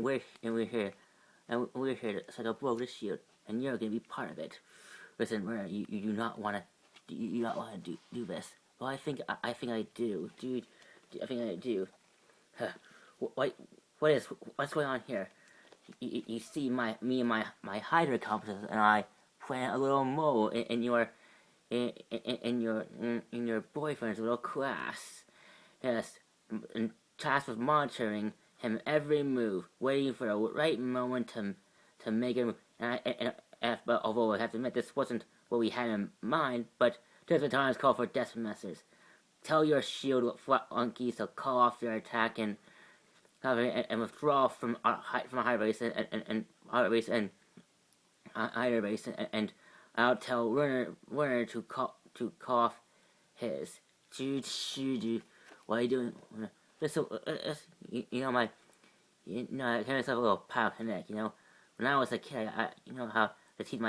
we're here, and we're here to sort of blow the shield, and you're gonna be part of it. Listen, Murray, you do not want to, you not want to do this. Well, I think I do, dude. I think I do. Huh. What's going on here? You see, me and my Hydra accomplices and I plant a little mole in your boyfriend's little class. Yes, and tasked with monitoring him every move, waiting for the right moment to make him. But although I have to admit this wasn't what we had in mind, but just the times call for desperate measures. Tell your shield flunkies to call off their attack and withdraw from a high base and higher base, and I'll tell Werner to call off his. What are you doing? Listen, I kind of a little pyrokinetic. When I was a kid, how to teach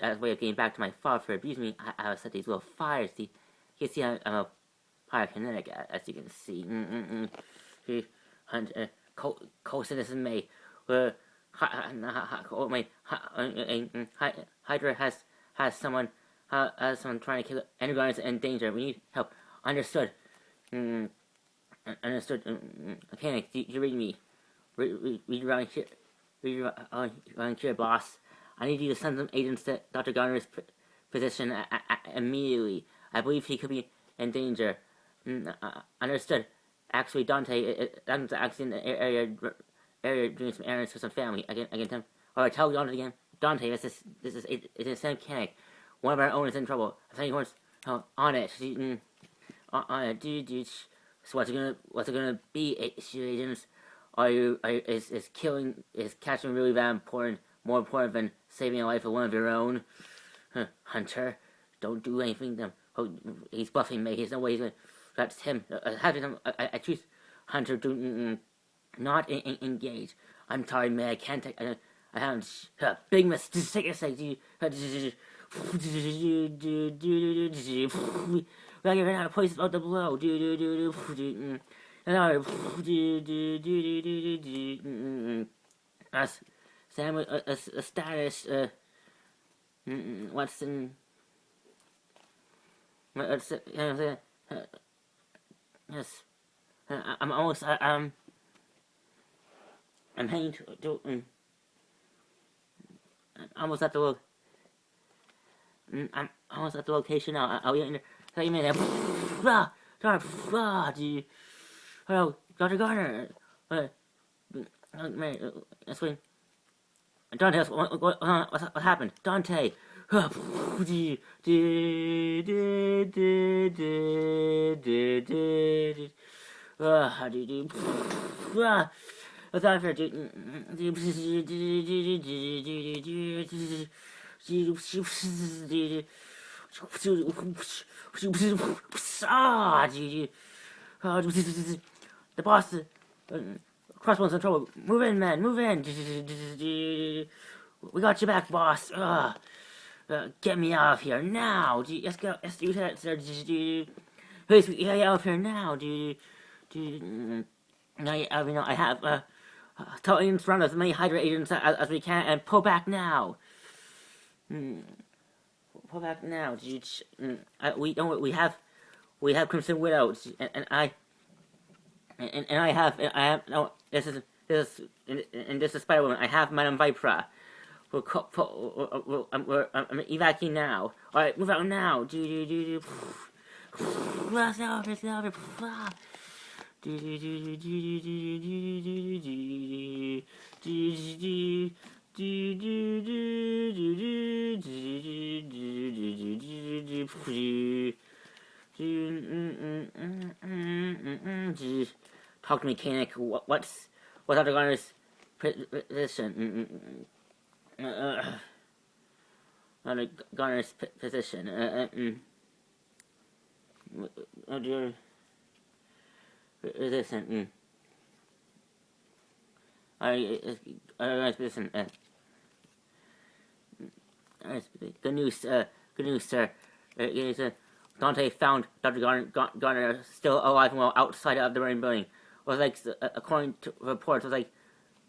as a way of getting back to my father for abusing me, I would set these little fires. You can see I'm a pyrokinetic, as you can see. Co-citizens may. Hydra has someone trying to kill anyone is in danger. We need help. Understood. Understood. Mechanic, you read me. Read around here. Read around here, boss. I need you to send some agents to Dr. Garner's position immediately. I believe he could be in danger. Understood. Actually, Dante, I'm actually in the area doing some errands for some family. I can tell. Alright, tell Dante again. Dante, it's the same mechanic. One of our own is in trouble. I think he wants on it. On it, dude. So what's it gonna be, agents? Is catching really that important? More important than saving the life of one of your own? Hunter, don't do anything. He's bluffing me. There's no way he's gonna. That's him. I choose Hunter to not engage. I'm sorry, man. I can't take. I haven't. Big mistake. We gotta get out of place about the blow. Sam, a status. What's in? Yes. I'm almost. I'm heading to almost at the. I'm almost at the location now. I'll be in there. 30 minutes. Hello, Dr. Garner. Let's wait. Dante, what happened? Dante. What's out here, the boss, Crossbone's in trouble. Move in, man. Move in. We got your back, boss. Get me out of here now. Let's go. Let's do that, sir. Please, get out of here now, dude. I have tell agents run as many Hydra agents as we can and pull back now. Pull back now, dude. We have Crimson Widows, and I have no. This is Spider-Woman. I have Madame Vipra. I'm evacuating now. Alright, move out now. Talk to me, mechanic. What's Dr. Garner's position? Dr. Garner's position. Dear resistant. Garner's position. Good news, sir. Dante found Dr. Garner still alive and well outside of the Marine building. It was like, according to reports, it was like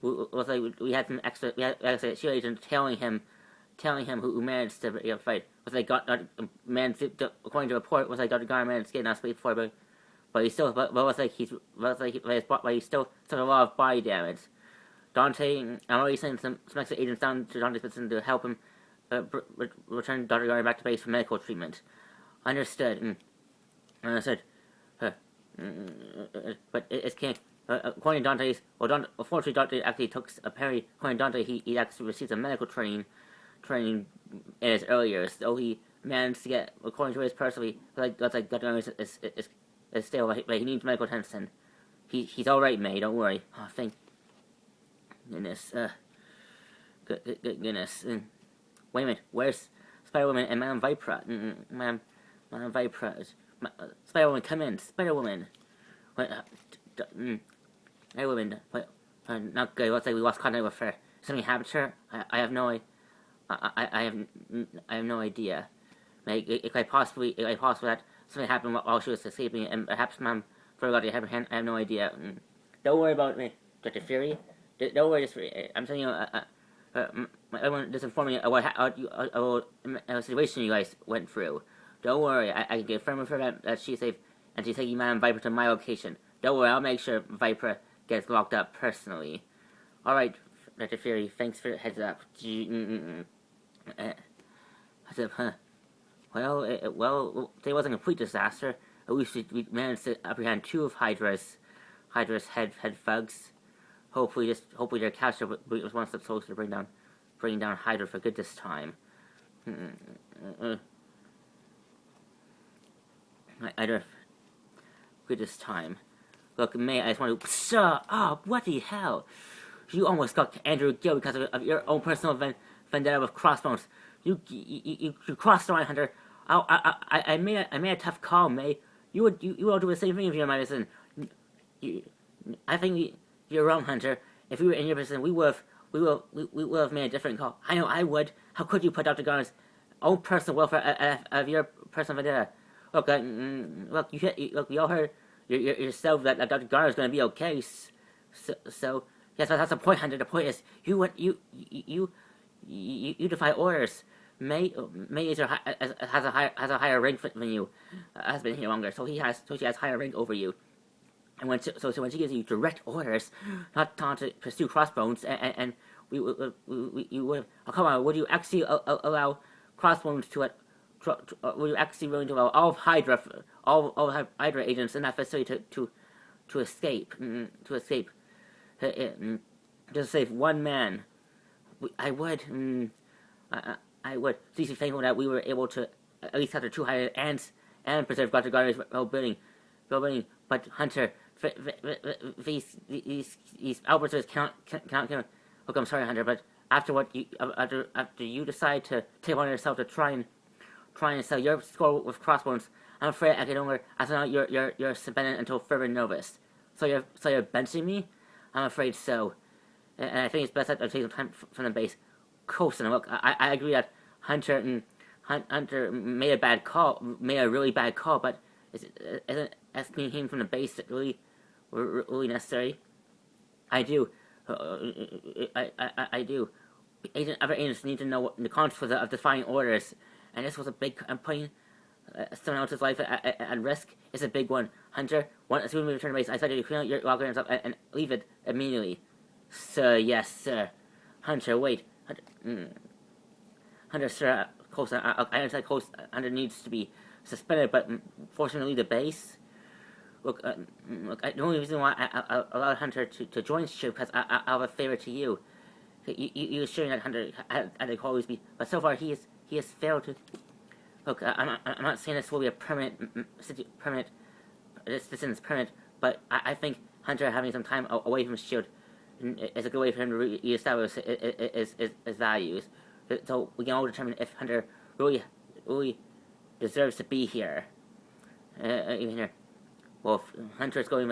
was like we had some extra. We had like I said, Sheild agent telling him who managed to fight. Was like according to report was like Dr. Garner managed to get enough sleep before, but he still was like he still suffered a lot of body damage. Dante, I'm already sending some extra agents down to Dante's position to help him return Dr. Garner back to base for medical treatment. Understood. Understood. But it can't. According to Dante's, unfortunately, Dante actually took apparently. According to Dante, he actually received some medical training in his earlier, so he managed to get, according to his personally, Dr. Garner is still, like he needs medical attention. He's all right, May. Don't worry. Oh, thank goodness. Goodness. Wait a minute. Where's Spider-Woman and Madame Vipra? Madame Vipra. Spider-Woman, come in. Spider-Woman. Hey, woman. Not good. Looks like we lost contact with her. Something happened to her? I have no. I have no idea. It could possibly that something happened while she was sleeping, and perhaps Mom forgot to have her hand. I have no idea. Don't worry about me, Dr. Fury. Don't worry, I'm telling you. Everyone just informed me of a situation you guys went through. Don't worry, I can confirm with her that she's safe, and she's taking Madame Viper to my location. Don't worry, I'll make sure Viper gets locked up personally. Alright, Dr. Fury, thanks for the heads up. Well, it wasn't a complete disaster. At least we managed to apprehend 2 of Hydra's head thugs. Hopefully their capture was one step closer to bringing down Hydra for good this time. Hydra, good this time. Look, May, I just want to shut up. What the hell? You almost got Andrew killed because of your own personal vendetta with Crossbones. You crossed the line, Hunter. I made a tough call, May. You would do the same thing if you were in my position. I think you're wrong, Hunter. If we were in your position, we would have made a different call. I know I would. How could you put Dr. Garner's own personal welfare of your personal vendetta? Look, you all heard yourself that Dr. Garner's going to be okay. So yes, that's the point, Hunter. The point is you defy orders. May has a higher rank than you. Has been here longer, so she has higher rank over you. And when she gives you direct orders, not to pursue Crossbones, and we would. Oh, come on, would you actually allow Crossbones to? Were you actually willing to allow all of Hydra agents in that facility to escape? To save one man. I would. I would. Please be thankful that we were able to at least capture 2 Hydra and preserve Dr. Garner's well-being. But Hunter, these outbursts cannot. Look, I'm sorry, Hunter, but after you decide to take on yourself to try and sell your score with Crossbones, I'm afraid I can only you're suspended until further notice. So you're benching me? I'm afraid so. And I think it's best that I take some time from the base. Coulson, look, I agree that Hunter made a really bad call, but isn't escaping him from the base really necessary? I do. I do. Other agents need to know the consequences of defying orders, and this was a big. I'm putting someone else's life at risk. It's a big one, Hunter. As soon as we return to base, I started to clean out your locker and leave it immediately. Sir, yes, sir. Hunter, wait. Hunter, sir, Coulson, I understand Hunter needs to be suspended, but fortunately the base. Look, the only reason why I allowed Hunter to join Sheild because I have a favor to you. You assuring that Hunter had to always be, but so far he has failed to. Look, I'm not saying this will be a permanent. This is permanent, but I think Hunter having some time away from Sheild is a good way for him to reestablish his values. So we can all determine if Hunter really deserves to be here. Even here. Well, if Hunter is going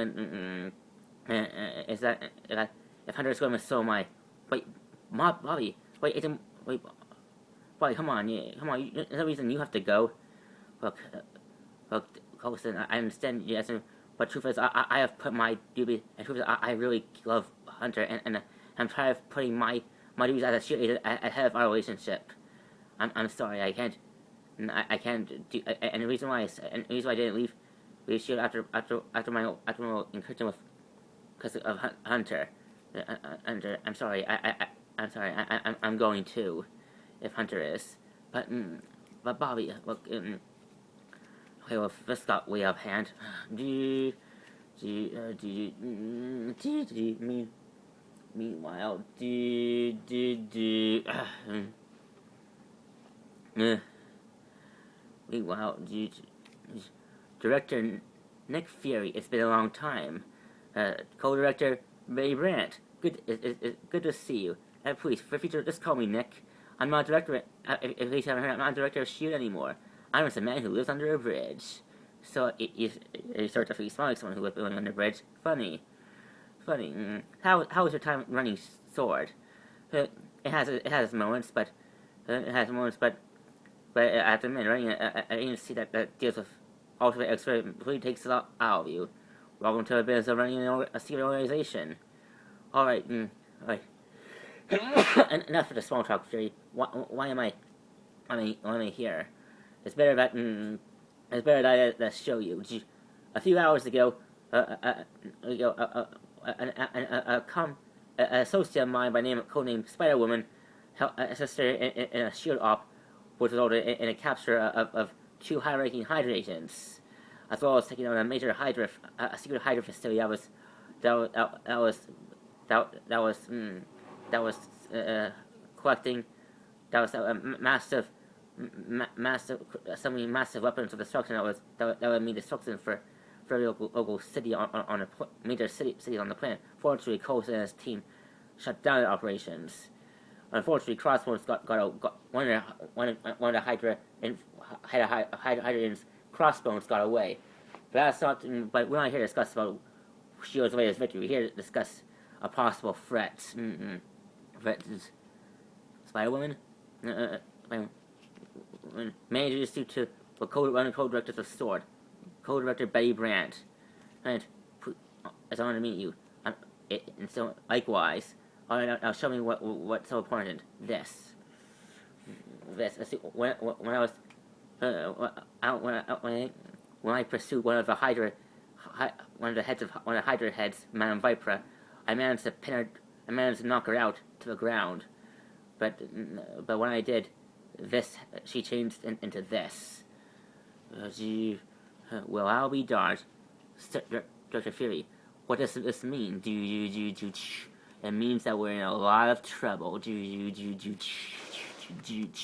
is that if Hunter is going, so am I. Wait, Bobby. Wait, Bobby, come on. There's no reason you have to go. Look, Coulson, I understand. Yes, but truth is, I have put my duty. And truth is, I really love Hunter, and I'm tired of putting my duties as a Shield agent ahead of our relationship. I'm sorry, I can't do. And the reason why I didn't leave Shield after my incursion with because of Hunter. Hunter, I'm sorry. I'm sorry. I'm going to, if Hunter is. But Bobby, look. Okay, well, this got way off hand. Meanwhile, meanwhile, director Nick Fury. It's been a long time. Co-director Ray Brandt. Good to see you. Please, for future, just call me Nick. I'm not a director. If you haven't heard, I'm not a director of Shield anymore. I'm just a man who lives under a bridge. So you start to feel smart like someone who lives under a bridge. Funny. How was your time running Sword? It has moments, but I have to admit, running an agency that deals with ultimate expert really takes a lot out of you. Welcome to the business of running a secret organization. All right. Enough of the small talk, Fury. Why am I here? It's better that I show you. A few hours ago, an associate of mine by codename Spider-Woman assisted in a Shield op, which resulted in a capture of 2 high-ranking Hydra agents, as well as taking on a major secret Hydra facility collecting massive weapons of destruction that would mean destruction for every local city on a major city on the planet. Fortunately, Coles and his team shut down the operations. Unfortunately, Crossbones got one of the Hydra agents. Crossbones got away. But that's not. But we're not here to discuss about Shield's latest victory. We're here to discuss a possible threat. Threat is Spider-Woman. May I introduce you to the co-directors of Sword, co-director Betty Brandt, and it's an honor to meet you. And so likewise. All right, now show me what's so important. This. When I pursued one of the Hydra heads, Madame Vipra, I managed to knock her out to the ground. But when I did, she changed into this. Well, I'll be darned. Dr. Fury, what does this mean? It means that we're in a lot of trouble.